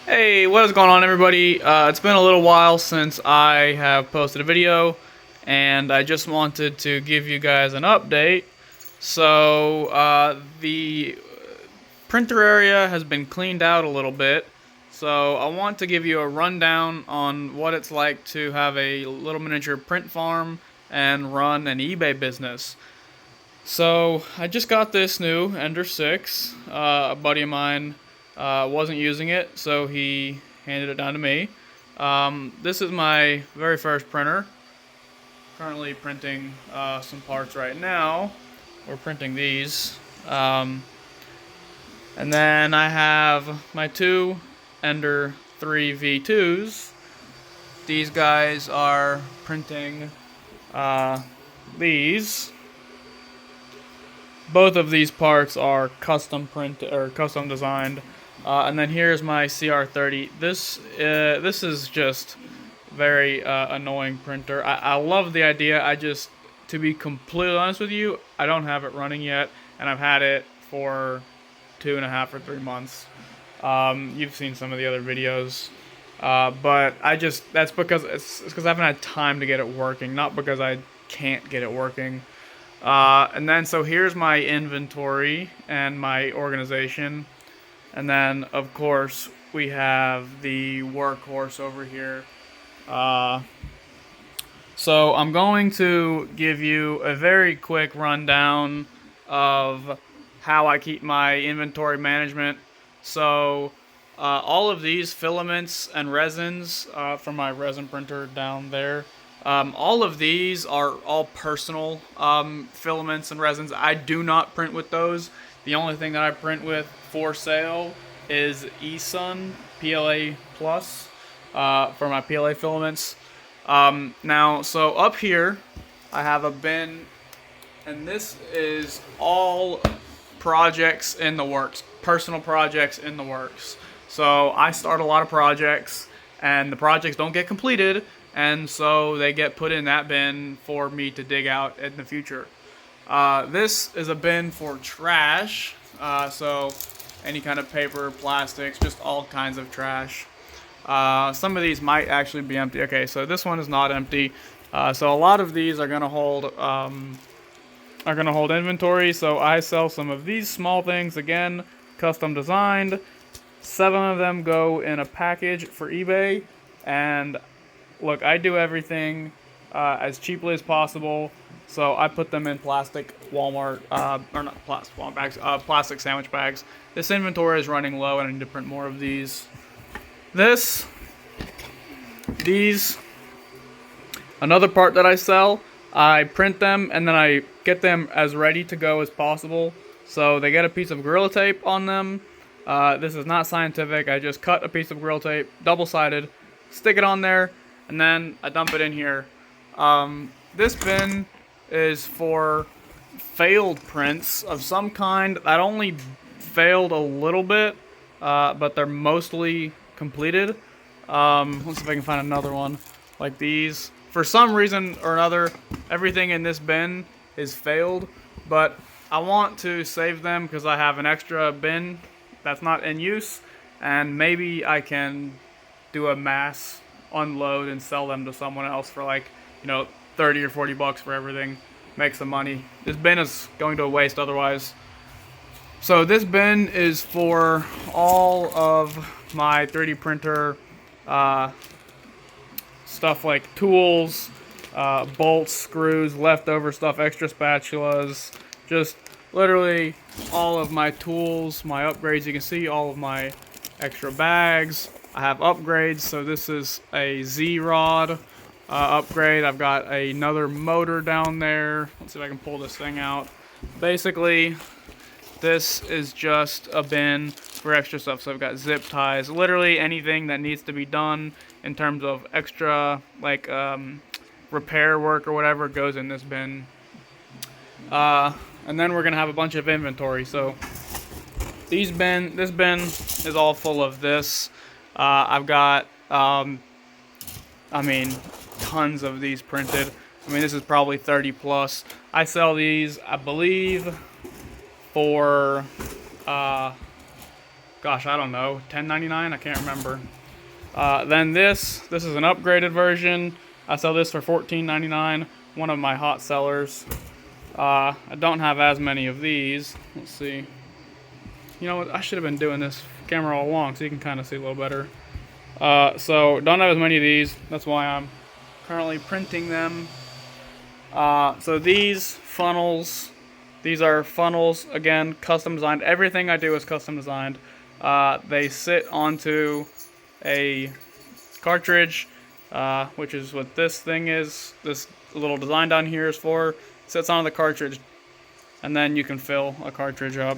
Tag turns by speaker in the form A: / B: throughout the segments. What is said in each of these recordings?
A: Hey, what is going on, everybody? It's been a little while since I have posted a video, and I just wanted to give you guys an update. The printer area has been cleaned out a little bit, so I want to give you a rundown on what it's like to have a little miniature print farm and run an eBay business. So I just got this new Ender 6. A buddy of mine wasn't using it, so he handed it down to me. This is my very first printer. Currently printing some parts right now. We're printing these. And then I have my two Ender 3 V2s. These guys are printing these. Both of these parts are custom print or custom designed. And then here's my CR30. This is just very annoying printer. I love the idea. To be completely honest with you, I don't have it running yet, and I've had it for 2.5 or 3 months. You've seen some of the other videos, but that's because it's because I haven't had time to get it working, not because I can't get it working. And then so here's my inventory and my organization. And then, of course, we have the workhorse over here. So I'm going to give you a very quick rundown of how I keep my inventory management. So all of these filaments and resins from my resin printer down there, all of these are all personal filaments and resins. I do not print with those. The only thing that I print with for sale is eSun PLA Plus for my PLA filaments. Now, so up here, I have a bin, and this is all projects in the works, personal projects in the works. So I start a lot of projects, and the projects don't get completed, and so they get put in that bin for me to dig out in the future. This is a bin for trash, so any kind of paper, plastics, just all kinds of trash. Some of these might actually be empty. Okay, so this one is not empty. So a lot of these are gonna hold inventory. So I sell some of these small things, again, custom designed. 7 of them go in a package for eBay, and look, I do everything as cheaply as possible. So I put them in plastic Walmart, or not plastic Walmart bags, plastic sandwich bags. This inventory is running low, and I need to print more of these. These, another part that I sell, I print them and then I get them as ready to go as possible. So they get a piece of Gorilla Tape on them. This is not scientific. I just cut a piece of Gorilla Tape, double-sided, stick it on there, and then I dump it in here. This bin is for failed prints of some kind that only failed a little bit, but they're mostly completed. Let's see if I can find another one like these. For some reason or another, everything in this bin is failed, but I want to save them because I have an extra bin that's not in use, and maybe I can do a mass unload and sell them to someone else for, like, 30 or 40 bucks for everything. Make some money. This bin is going to waste otherwise. So this bin is for all of my 3D printer stuff, like tools, bolts, screws, leftover stuff, extra spatulas, just literally all of my tools, my upgrades. You can see all of my extra bags. I have upgrades, so this is a Z-Rod upgrade. I've got another motor down there. Let's see if I can pull this thing out. Basically, this is just a bin for extra stuff. So I've got zip ties, literally anything that needs to be done in terms of extra, like repair work or whatever, goes in this bin. And then we're gonna have a bunch of inventory. So this bin is all full of this. I've got, tons of these printed. This is probably 30 plus. I sell these, I believe, for gosh, I don't know, $10.99. I can't remember. Then this is an upgraded version. I sell this for $14.99. One of my hot sellers. I don't have as many of these. Let's see. You know what? I should have been doing this camera all along so you can kind of see a little better. So don't have as many of these. That's why I'm currently printing them. So these funnels, these are funnels, again, custom designed. Everything I do is custom designed. They sit onto a cartridge, which is what this thing is. This little design down here is for. It sits on the cartridge, and then you can fill a cartridge up.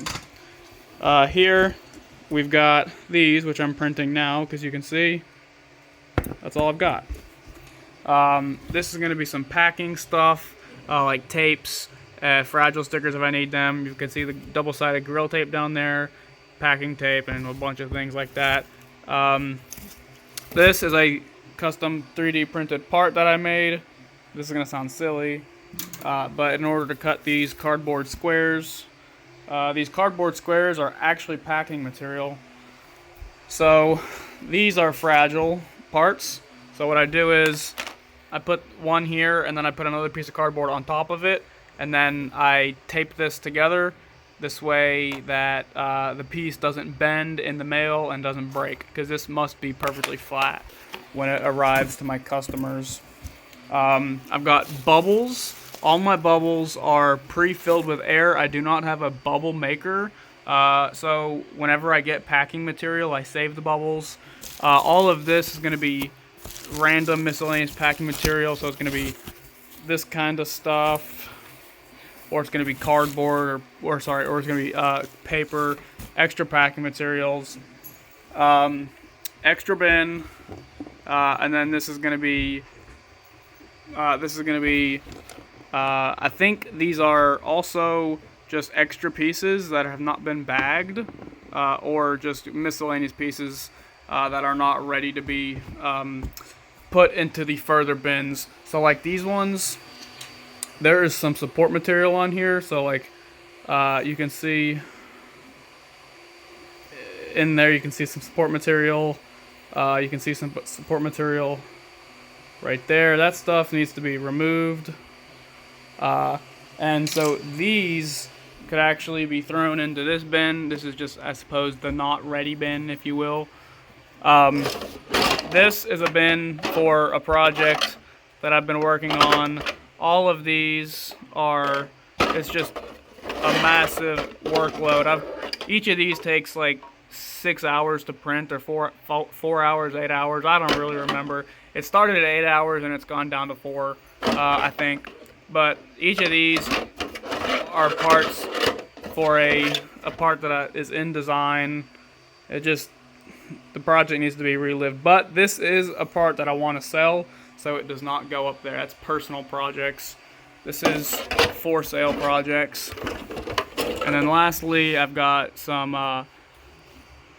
A: Here we've got these, which I'm printing now, because you can see that's all I've got. This is going to be some packing stuff, like tapes, fragile stickers if I need them. You can see the double-sided grill tape down there, packing tape, and a bunch of things like that. This is a custom 3D printed part that I made. This is going to sound silly, but in order to cut these cardboard squares, these cardboard squares are actually packing material. So these are fragile parts. So what I do is I put one here and then I put another piece of cardboard on top of it, and then I tape this together this way that the piece doesn't bend in the mail and doesn't break, because this must be perfectly flat when it arrives to my customers. I've got bubbles. All my bubbles are pre-filled with air. I do not have a bubble maker, so whenever I get packing material, I save the bubbles. All of this is going to be random miscellaneous packing material, so it's going to be this kind of stuff, or it's going to be cardboard, or it's going to be paper, extra packing materials, extra bin, and then this is going to be I think these are also just extra pieces that have not been bagged, or just miscellaneous pieces that are not ready to be put into the further bins. So like these ones, there is some support material on here. So like you can see in there, you can see some support material. You can see some support material right there. That stuff needs to be removed. And so these could actually be thrown into this bin. This is just, I suppose, the not ready bin, if you will. This is a bin for a project that I've been working on. All of these are, it's just a massive workload. Each of these takes like 6 hours to print, or 4 hours, 8 hours. I don't really remember. It started at 8 hours and it's gone down to 4, I think. But each of these are parts for a part that is in design. The project needs to be relived. But this is a part that I want to sell, so it does not go up there. That's personal projects. This is for sale projects. And then lastly, I've got some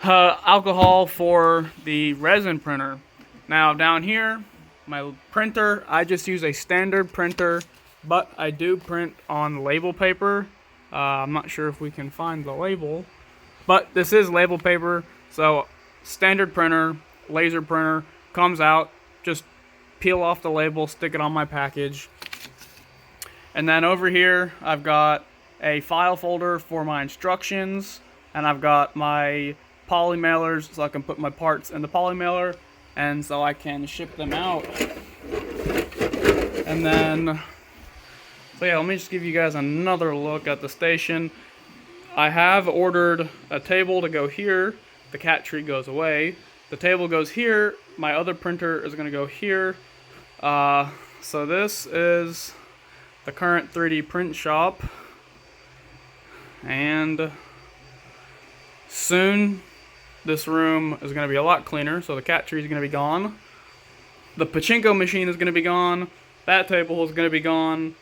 A: alcohol for the resin printer. Now down here, my printer, I just use a standard printer, but I do print on label paper. I'm not sure if we can find the label, but this is label paper. So standard printer, laser printer, comes out, just peel off the label, stick it on my package. And then over here, I've got a file folder for my instructions, and I've got my poly mailers, so I can put my parts in the poly mailer, and so I can ship them out. And then, so yeah, let me just give you guys another look at the station. I have ordered a table to go here. The cat tree goes away. The table goes here. My other printer is going to go here. So this is the current 3D print shop. And soon this room is going to be a lot cleaner. So the cat tree is going to be gone. The pachinko machine is going to be gone. That table is going to be gone.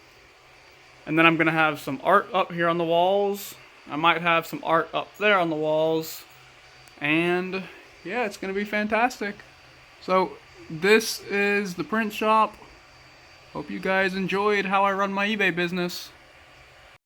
A: And then I'm going to have some art up here on the walls. I might have some art up there on the walls. And yeah, it's going to be fantastic. So this is the print shop. Hope you guys enjoyed how I run my eBay business.